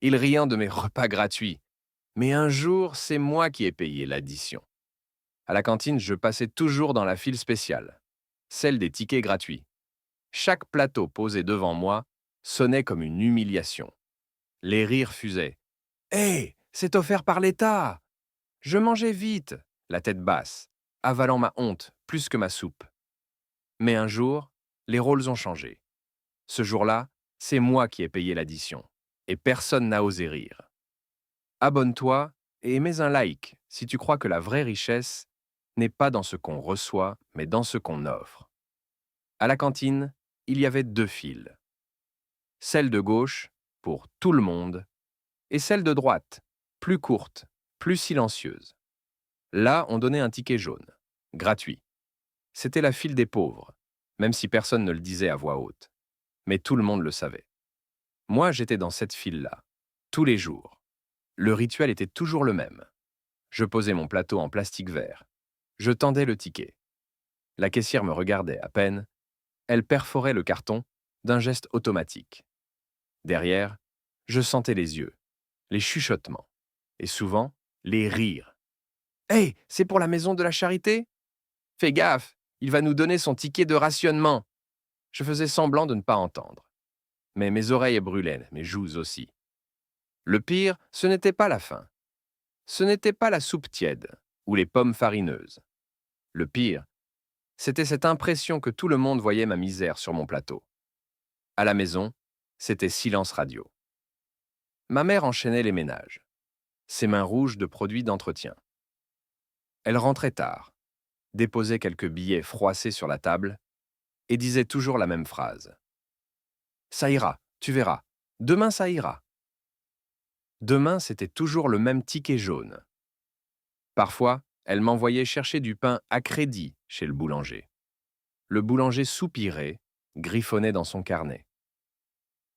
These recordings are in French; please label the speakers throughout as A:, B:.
A: Ils riant de mes repas gratuits. Mais un jour, c'est moi qui ai payé l'addition. À la cantine, je passais toujours dans la file spéciale, celle des tickets gratuits. Chaque plateau posé devant moi sonnait comme une humiliation. Les rires fusaient. Hé, c'est offert par l'État! Je mangeais vite, la tête basse, avalant ma honte plus que ma soupe. Mais un jour, les rôles ont changé. Ce jour-là, c'est moi qui ai payé l'addition. Et personne n'a osé rire. Abonne-toi et mets un like si tu crois que la vraie richesse n'est pas dans ce qu'on reçoit, mais dans ce qu'on offre. À la cantine, il y avait deux files. Celle de gauche, pour tout le monde, et celle de droite, plus courte, plus silencieuse. Là, on donnait un ticket jaune, gratuit. C'était la file des pauvres, même si personne ne le disait à voix haute. Mais tout le monde le savait. Moi, j'étais dans cette file-là, tous les jours. Le rituel était toujours le même. Je posais mon plateau en plastique vert. Je tendais le ticket. La caissière me regardait à peine. Elle perforait le carton d'un geste automatique. Derrière, je sentais les yeux, les chuchotements, et souvent, les rires. Hé, c'est pour la maison de la charité? Fais gaffe, il va nous donner son ticket de rationnement. Je faisais semblant de ne pas entendre. Mais mes oreilles brûlaient, mes joues aussi. Le pire, ce n'était pas la faim. Ce n'était pas la soupe tiède ou les pommes farineuses. Le pire, c'était cette impression que tout le monde voyait ma misère sur mon plateau. À la maison, c'était silence radio. Ma mère enchaînait les ménages, ses mains rouges de produits d'entretien. Elle rentrait tard, déposait quelques billets froissés sur la table et disait toujours la même phrase. Ça ira, tu verras. Demain, ça ira. Demain, c'était toujours le même ticket jaune. Parfois, elle m'envoyait chercher du pain à crédit chez le boulanger. Le boulanger soupirait, griffonnait dans son carnet.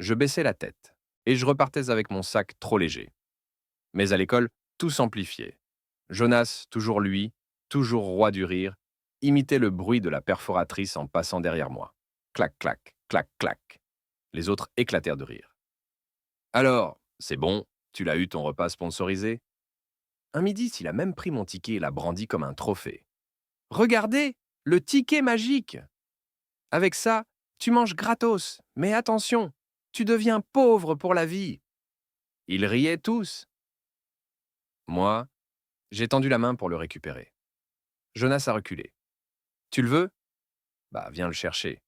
A: Je baissais la tête et je repartais avec mon sac trop léger. Mais à l'école, tout s'amplifiait. Jonas, toujours lui, toujours roi du rire, imitait le bruit de la perforatrice en passant derrière moi. Clac, clac, clac, clac. Les autres éclatèrent de rire. Alors, c'est bon, tu l'as eu ton repas sponsorisé? Un midi, il a même pris mon ticket et l'a brandi comme un trophée. Regardez, le ticket magique! Avec ça, tu manges gratos, mais attention, tu deviens pauvre pour la vie. Ils riaient tous. Moi, j'ai tendu la main pour le récupérer. Jonas a reculé. Tu le veux? Bah, viens le chercher.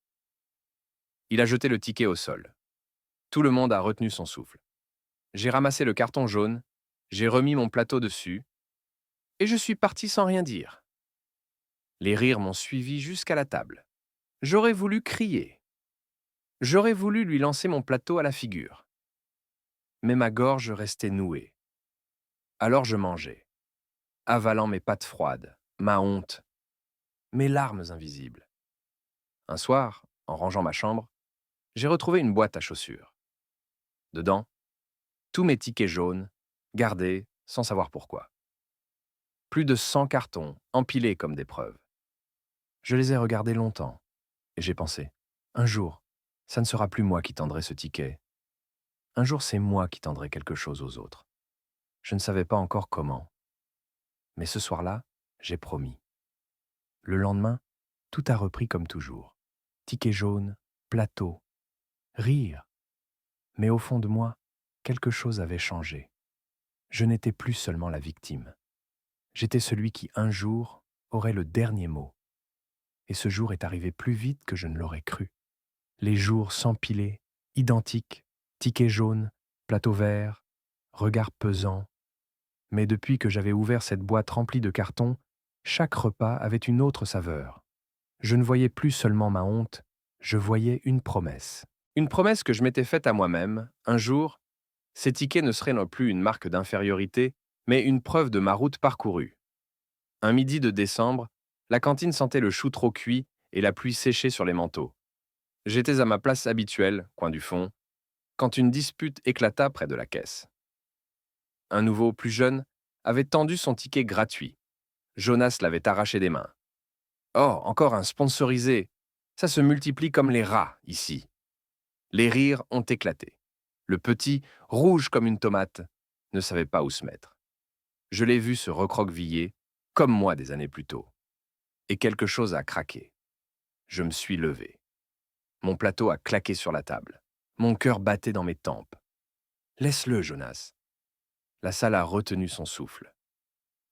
A: Il a jeté le ticket au sol. Tout le monde a retenu son souffle. J'ai ramassé le carton jaune, j'ai remis mon plateau dessus, et je suis parti sans rien dire. Les rires m'ont suivi jusqu'à la table. J'aurais voulu crier. J'aurais voulu lui lancer mon plateau à la figure. Mais ma gorge restait nouée. Alors je mangeais, avalant mes pattes froides, ma honte, mes larmes invisibles. Un soir, en rangeant ma chambre, j'ai retrouvé une boîte à chaussures. Dedans, tous mes tickets jaunes, gardés sans savoir pourquoi. Plus de 100 cartons, empilés comme des preuves. Je les ai regardés longtemps, et j'ai pensé, un jour, ça ne sera plus moi qui tendrai ce ticket. Un jour, c'est moi qui tendrai quelque chose aux autres. Je ne savais pas encore comment. Mais ce soir-là, j'ai promis. Le lendemain, tout a repris comme toujours. Ticket jaune, plateau, rire. Mais au fond de moi, quelque chose avait changé. Je n'étais plus seulement la victime. J'étais celui qui, un jour, aurait le dernier mot. Et ce jour est arrivé plus vite que je ne l'aurais cru. Les jours s'empilaient, identiques, ticket jaune, plateau vert, regard pesant. Mais depuis que j'avais ouvert cette boîte remplie de cartons, chaque repas avait une autre saveur. Je ne voyais plus seulement ma honte, je voyais une promesse. Une promesse que je m'étais faite à moi-même, un jour, ces tickets ne seraient non plus une marque d'infériorité, mais une preuve de ma route parcourue. Un midi de décembre, la cantine sentait le chou trop cuit et la pluie séchée sur les manteaux. J'étais à ma place habituelle, coin du fond, quand une dispute éclata près de la caisse. Un nouveau, plus jeune, avait tendu son ticket gratuit. Jonas l'avait arraché des mains. Oh, encore un sponsorisé. Ça se multiplie comme les rats, ici. Les rires ont éclaté. Le petit, rouge comme une tomate, ne savait pas où se mettre. Je l'ai vu se recroqueviller, comme moi des années plus tôt. Et quelque chose a craqué. Je me suis levé. Mon plateau a claqué sur la table. Mon cœur battait dans mes tempes. Laisse-le, Jonas. La salle a retenu son souffle.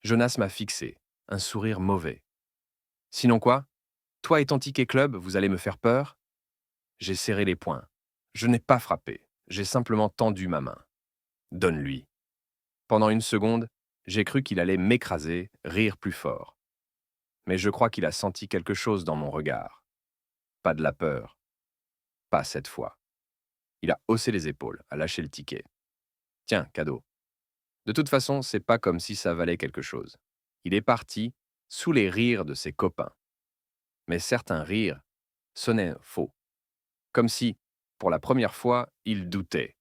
A: Jonas m'a fixé, un sourire mauvais. Sinon quoi? Toi et ton ticket club, vous allez me faire peur? J'ai serré les poings. Je n'ai pas frappé, j'ai simplement tendu ma main. Donne-lui. Pendant une seconde, j'ai cru qu'il allait m'écraser, rire plus fort. Mais je crois qu'il a senti quelque chose dans mon regard. Pas de la peur. Pas cette fois. Il a haussé les épaules, a lâché le ticket. Tiens, cadeau. De toute façon, c'est pas comme si ça valait quelque chose. Il est parti, sous les rires de ses copains. Mais certains rires sonnaient faux. Comme si, pour la première fois, il doutait.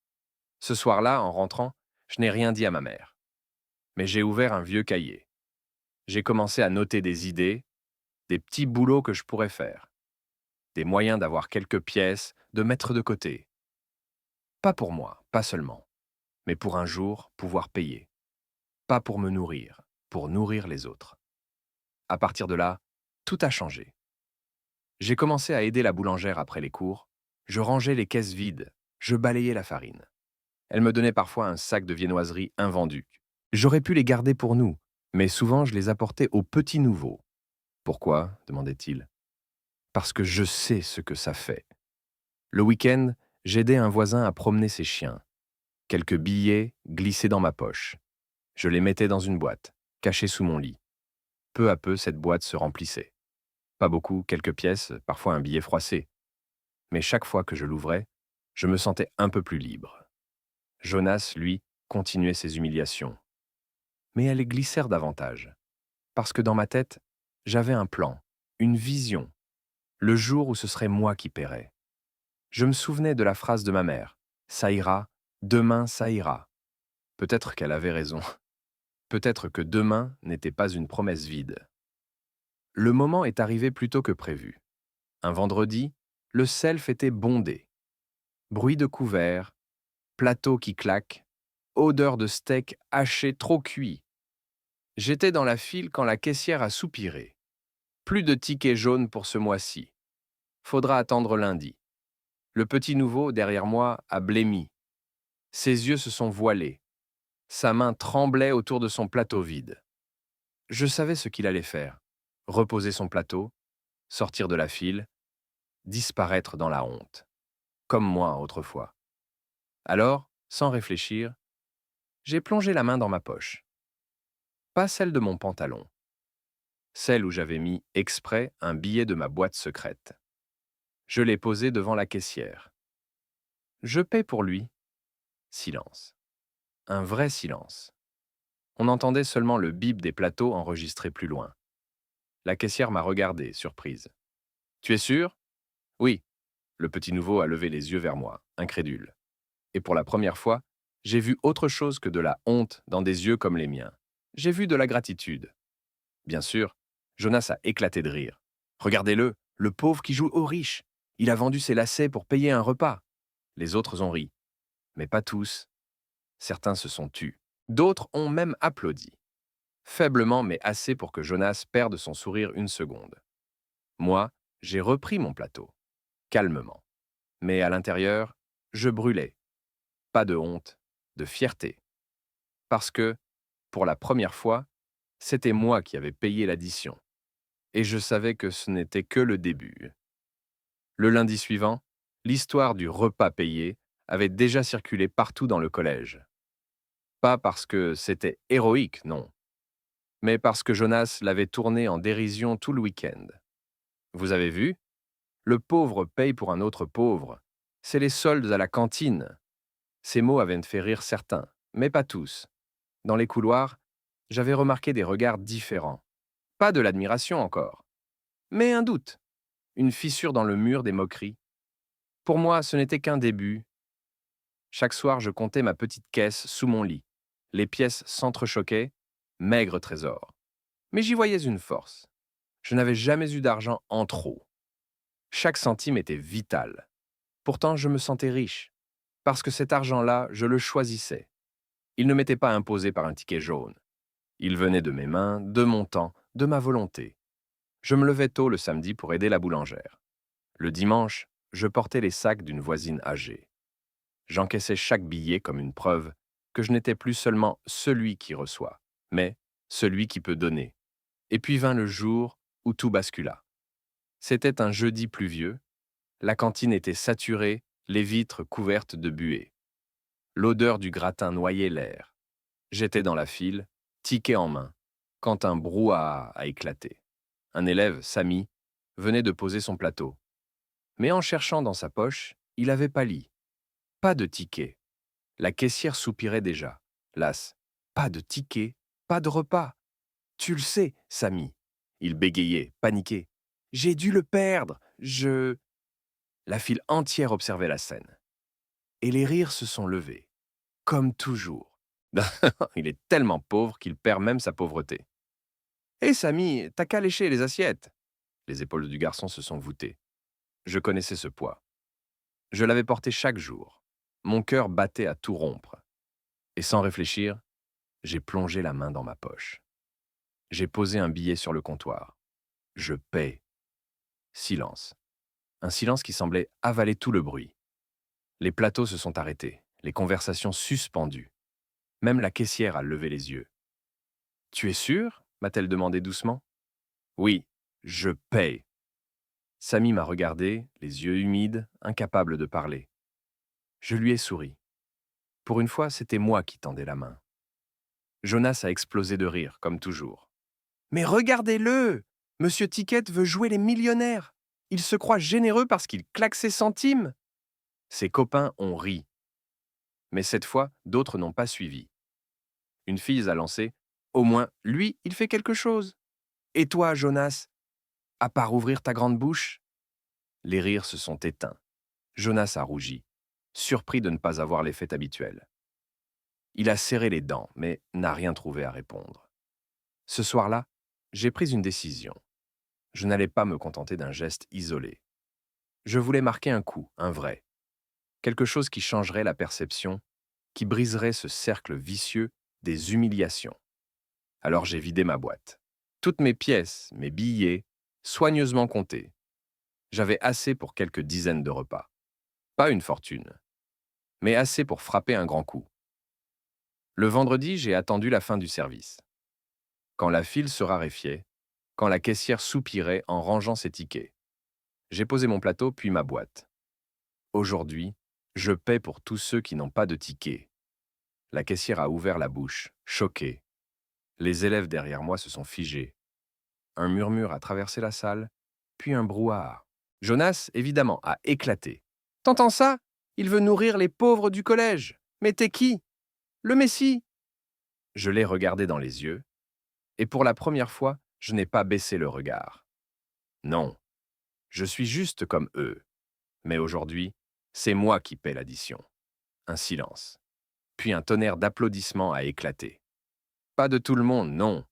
A: Ce soir-là, en rentrant, je n'ai rien dit à ma mère. Mais j'ai ouvert un vieux cahier. J'ai commencé à noter des idées, des petits boulots que je pourrais faire, des moyens d'avoir quelques pièces, de mettre de côté. Pas pour moi, pas seulement, mais pour un jour pouvoir payer. Pas pour me nourrir, pour nourrir les autres. À partir de là, tout a changé. J'ai commencé à aider la boulangère après les cours, je rangeais les caisses vides, je balayais la farine. Elle me donnait parfois un sac de viennoiseries invendues. J'aurais pu les garder pour nous, mais souvent je les apportais aux petits nouveaux. Pourquoi? Demandait-il. Parce que je sais ce que ça fait. Le week-end, j'aidais un voisin à promener ses chiens. Quelques billets glissaient dans ma poche. Je les mettais dans une boîte, cachée sous mon lit. Peu à peu, cette boîte se remplissait. Pas beaucoup, quelques pièces, parfois un billet froissé. Mais chaque fois que je l'ouvrais, je me sentais un peu plus libre. Jonas, lui, continuait ses humiliations. Mais elles glissèrent davantage. Parce que dans ma tête, j'avais un plan, une vision, le jour où ce serait moi qui paierais. Je me souvenais de la phrase de ma mère, ça ira, demain ça ira. Peut-être qu'elle avait raison. Peut-être que demain n'était pas une promesse vide. Le moment est arrivé plus tôt que prévu. Un vendredi, le self était bondé. Bruit de couverts, plateau qui claque, odeur de steak haché trop cuit. J'étais dans la file quand la caissière a soupiré. Plus de tickets jaunes pour ce mois-ci. Faudra attendre lundi. Le petit nouveau, derrière moi, a blêmi. Ses yeux se sont voilés. Sa main tremblait autour de son plateau vide. Je savais ce qu'il allait faire. Reposer son plateau, sortir de la file, disparaître dans la honte. Comme moi autrefois. Alors, sans réfléchir, j'ai plongé la main dans ma poche. Pas celle de mon pantalon. Celle où j'avais mis exprès un billet de ma boîte secrète. Je l'ai posé devant la caissière. Je paie pour lui. Silence. Un vrai silence. On entendait seulement le bip des plateaux enregistrés plus loin. La caissière m'a regardé, surprise. Tu es sûr? Oui. Le petit nouveau a levé les yeux vers moi, incrédule. Et pour la première fois, j'ai vu autre chose que de la honte dans des yeux comme les miens. J'ai vu de la gratitude. Bien sûr, Jonas a éclaté de rire. Regardez-le, le pauvre qui joue aux riches. Il a vendu ses lacets pour payer un repas. Les autres ont ri. Mais pas tous. Certains se sont tus. D'autres ont même applaudi. Faiblement, mais assez pour que Jonas perde son sourire une seconde. Moi, j'ai repris mon plateau, calmement. Mais à l'intérieur, je brûlais. Pas de honte, de fierté. Parce que, pour la première fois, c'était moi qui avais payé l'addition. Et je savais que ce n'était que le début. Le lundi suivant, l'histoire du repas payé avait déjà circulé partout dans le collège. Pas parce que c'était héroïque, non, mais parce que Jonas l'avait tourné en dérision tout le week-end. Vous avez vu? Le pauvre paye pour un autre pauvre. C'est les soldes à la cantine. Ces mots avaient fait rire certains, mais pas tous. Dans les couloirs, j'avais remarqué des regards différents. Pas de l'admiration encore, mais un doute, une fissure dans le mur des moqueries. Pour moi, ce n'était qu'un début. Chaque soir, je comptais ma petite caisse sous mon lit. Les pièces s'entrechoquaient, maigre trésor. Mais j'y voyais une force. Je n'avais jamais eu d'argent en trop. Chaque centime était vital. Pourtant, je me sentais riche. Parce que cet argent-là, je le choisissais. Il ne m'était pas imposé par un ticket jaune. Il venait de mes mains, de mon temps, de ma volonté. Je me levais tôt le samedi pour aider la boulangère. Le dimanche, je portais les sacs d'une voisine âgée. J'encaissais chaque billet comme une preuve que je n'étais plus seulement celui qui reçoit, mais celui qui peut donner. Et puis vint le jour où tout bascula. C'était un jeudi pluvieux, la cantine était saturée, les vitres couvertes de buée. L'odeur du gratin noyait l'air. J'étais dans la file, ticket en main, quand un brouhaha a éclaté. Un élève, Samy, venait de poser son plateau. Mais en cherchant dans sa poche, il avait pâli. Pas de ticket. La caissière soupirait déjà. Las. Pas de ticket, pas de repas. Tu le sais, Samy. Il bégayait, paniqué. J'ai dû le perdre. La file entière observait la scène. Et les rires se sont levés. Comme toujours. Il est tellement pauvre qu'il perd même sa pauvreté. Hé, Samy, t'as qu'à lécher les assiettes. Les épaules du garçon se sont voûtées. Je connaissais ce poids. Je l'avais porté chaque jour. Mon cœur battait à tout rompre. Et sans réfléchir, j'ai plongé la main dans ma poche. J'ai posé un billet sur le comptoir. Je paie. Silence. Un silence qui semblait avaler tout le bruit. Les plateaux se sont arrêtés, les conversations suspendues. Même la caissière a levé les yeux. Tu es sûr m'a-t-elle demandé doucement. Oui, je paie. Samy m'a regardé, les yeux humides, incapable de parler. Je lui ai souri. Pour une fois, c'était moi qui tendais la main. Jonas a explosé de rire, comme toujours. Mais regardez-le! Monsieur Ticket veut jouer les millionnaires. Il se croit généreux parce qu'il claque ses centimes. Ses copains ont ri. Mais cette fois, d'autres n'ont pas suivi. Une fille a lancé « Au moins, lui, il fait quelque chose. Et toi, Jonas, à part ouvrir ta grande bouche ?» Les rires se sont éteints. Jonas a rougi, surpris de ne pas avoir l'effet habituel. Il a serré les dents, mais n'a rien trouvé à répondre. Ce soir-là, j'ai pris une décision. Je n'allais pas me contenter d'un geste isolé. Je voulais marquer un coup, un vrai. Quelque chose qui changerait la perception, qui briserait ce cercle vicieux des humiliations. Alors j'ai vidé ma boîte. Toutes mes pièces, mes billets, soigneusement comptés. J'avais assez pour quelques dizaines de repas. Pas une fortune, mais assez pour frapper un grand coup. Le vendredi, j'ai attendu la fin du service. Quand la file se raréfiait, quand la caissière soupirait en rangeant ses tickets. J'ai posé mon plateau puis ma boîte. Aujourd'hui, je paie pour tous ceux qui n'ont pas de ticket. La caissière a ouvert la bouche, choquée. Les élèves derrière moi se sont figés. Un murmure a traversé la salle, puis un brouhaha. Jonas, évidemment, a éclaté. T'entends ça? Il veut nourrir les pauvres du collège. Mais t'es qui? Le Messie? Je l'ai regardé dans les yeux, et pour la première fois, je n'ai pas baissé le regard. Non, je suis juste comme eux. Mais aujourd'hui, c'est moi qui paie l'addition. Un silence. Puis un tonnerre d'applaudissements a éclaté. Pas de tout le monde, non,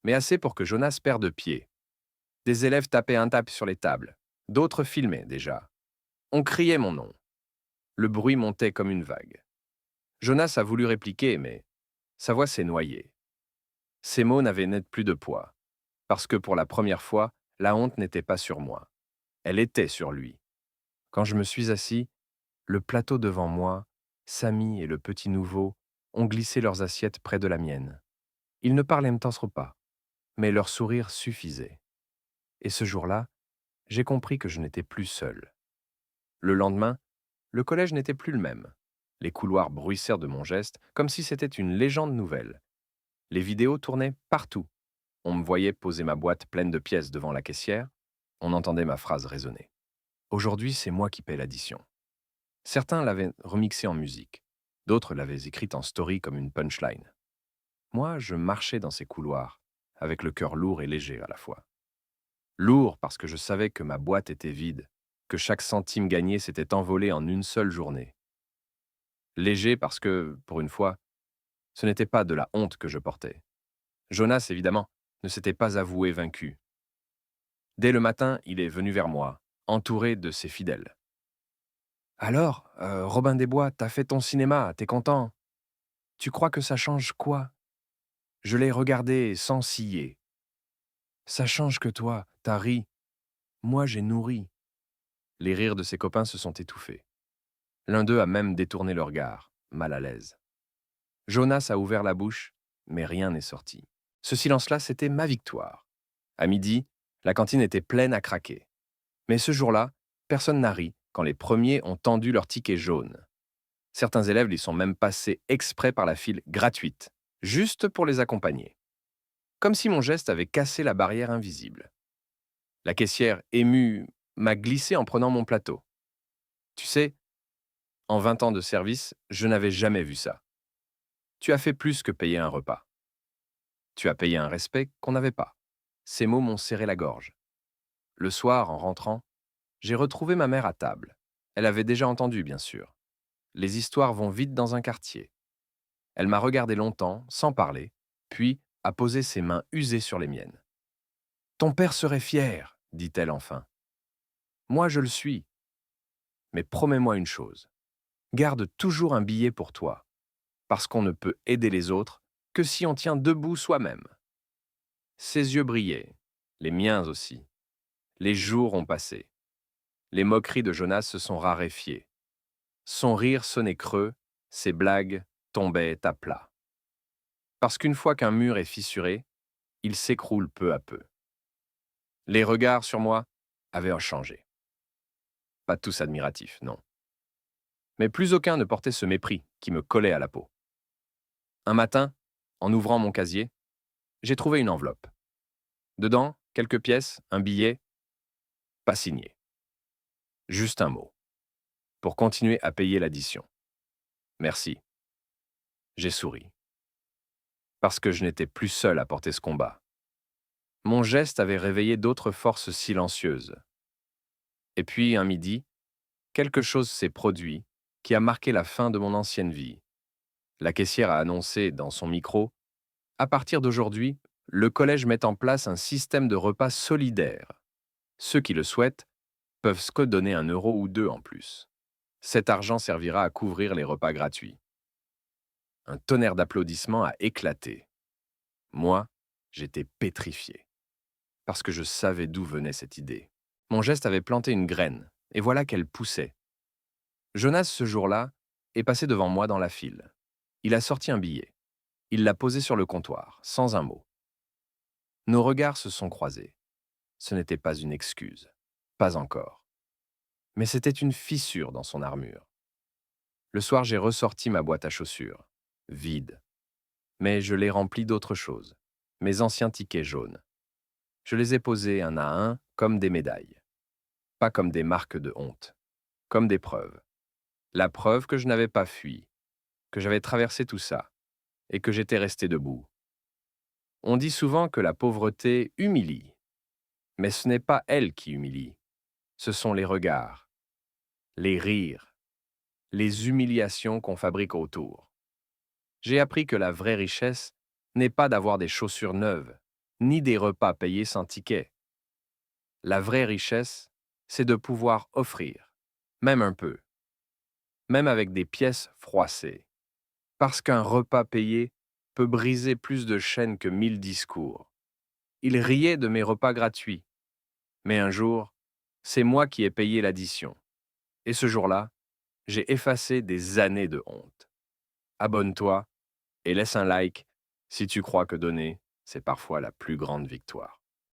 A: mais assez pour que Jonas perde pied. Des élèves tapaient un tape sur les tables. D'autres filmaient déjà. On criait mon nom. Le bruit montait comme une vague. Jonas a voulu répliquer, mais sa voix s'est noyée. Ses mots n'avaient net plus de poids, parce que pour la première fois, la honte n'était pas sur moi. Elle était sur lui. Quand je me suis assis, le plateau devant moi, Samy et le petit nouveau ont glissé leurs assiettes près de la mienne. Ils ne parlaient pas, mais leur sourire suffisait. Et ce jour-là, j'ai compris que je n'étais plus seul. Le lendemain, le collège n'était plus le même. Les couloirs bruissèrent de mon geste, comme si c'était une légende nouvelle. Les vidéos tournaient partout. On me voyait poser ma boîte pleine de pièces devant la caissière. On entendait ma phrase résonner. Aujourd'hui, c'est moi qui paie l'addition. Certains l'avaient remixée en musique. D'autres l'avaient écrite en story comme une punchline. Moi, je marchais dans ces couloirs, avec le cœur lourd et léger à la fois. Lourd parce que je savais que ma boîte était vide, que chaque centime gagné s'était envolé en une seule journée. Léger parce que, pour une fois, ce n'était pas de la honte que je portais. Jonas, évidemment, ne s'était pas avoué vaincu. Dès le matin, il est venu vers moi, entouré de ses fidèles. Alors, Robin des Bois, t'as fait ton cinéma, t'es content? Tu crois que ça change quoi? Je l'ai regardé sans ciller. Ça change que toi, t'as ri. Moi, j'ai nourri. Les rires de ses copains se sont étouffés. L'un d'eux a même détourné le regard, mal à l'aise. Jonas a ouvert la bouche, mais rien n'est sorti. Ce silence-là, c'était ma victoire. À midi, la cantine était pleine à craquer. Mais ce jour-là, personne n'a ri quand les premiers ont tendu leur ticket jaune. Certains élèves y sont même passés exprès par la file gratuite, juste pour les accompagner. Comme si mon geste avait cassé la barrière invisible. La caissière, émue, m'a glissé en prenant mon plateau. Tu sais, en 20 ans de service, je n'avais jamais vu ça. Tu as fait plus que payer un repas. Tu as payé un respect qu'on n'avait pas. Ces mots m'ont serré la gorge. Le soir, en rentrant, j'ai retrouvé ma mère à table. Elle avait déjà entendu, bien sûr. Les histoires vont vite dans un quartier. Elle m'a regardé longtemps, sans parler, puis a posé ses mains usées sur les miennes. Ton père serait fier, dit-elle enfin. Moi, je le suis. Mais promets-moi une chose. Garde toujours un billet pour toi, parce qu'on ne peut aider les autres que si on tient debout soi-même. Ses yeux brillaient, les miens aussi. Les jours ont passé. Les moqueries de Jonas se sont raréfiées. Son rire sonnait creux, ses blagues tombaient à plat. Parce qu'une fois qu'un mur est fissuré, il s'écroule peu à peu. Les regards sur moi avaient changé. Pas tous admiratifs, non. Mais plus aucun ne portait ce mépris qui me collait à la peau. Un matin, en ouvrant mon casier, j'ai trouvé une enveloppe. Dedans, quelques pièces, un billet, pas signé. Juste un mot. Pour continuer à payer l'addition. Merci. J'ai souri. Parce que je n'étais plus seul à porter ce combat. Mon geste avait réveillé d'autres forces silencieuses. Et puis, un midi, quelque chose s'est produit qui a marqué la fin de mon ancienne vie. La caissière a annoncé dans son micro: à partir d'aujourd'hui, le collège met en place un système de repas solidaire. Ceux qui le souhaitent peuvent se donner 1 € ou 2 en plus. Cet argent servira à couvrir les repas gratuits. Un tonnerre d'applaudissements a éclaté. Moi, j'étais pétrifié. Parce que je savais d'où venait cette idée. Mon geste avait planté une graine, et voilà qu'elle poussait. Jonas, ce jour-là, est passé devant moi dans la file. Il a sorti un billet. Il l'a posé sur le comptoir, sans un mot. Nos regards se sont croisés. Ce n'était pas une excuse. Pas encore. Mais c'était une fissure dans son armure. Le soir, j'ai ressorti ma boîte à chaussures. Vide. Mais je l'ai remplie d'autres choses. Mes anciens tickets jaunes. Je les ai posés un à un comme des médailles. Pas comme des marques de honte. Comme des preuves. La preuve que je n'avais pas fui. Que j'avais traversé tout ça. Et que j'étais resté debout. On dit souvent que la pauvreté humilie. Mais ce n'est pas elle qui humilie. Ce sont les regards, les rires, les humiliations qu'on fabrique autour. J'ai appris que la vraie richesse n'est pas d'avoir des chaussures neuves, ni des repas payés sans ticket. La vraie richesse, c'est de pouvoir offrir, même un peu, même avec des pièces froissées. Parce qu'un repas payé peut briser plus de chaînes que 1000 discours. Il riait de mes repas gratuits. Mais un jour, c'est moi qui ai payé l'addition. Et ce jour-là, j'ai effacé des années de honte. Abonne-toi et laisse un like si tu crois que donner, c'est parfois la plus grande victoire.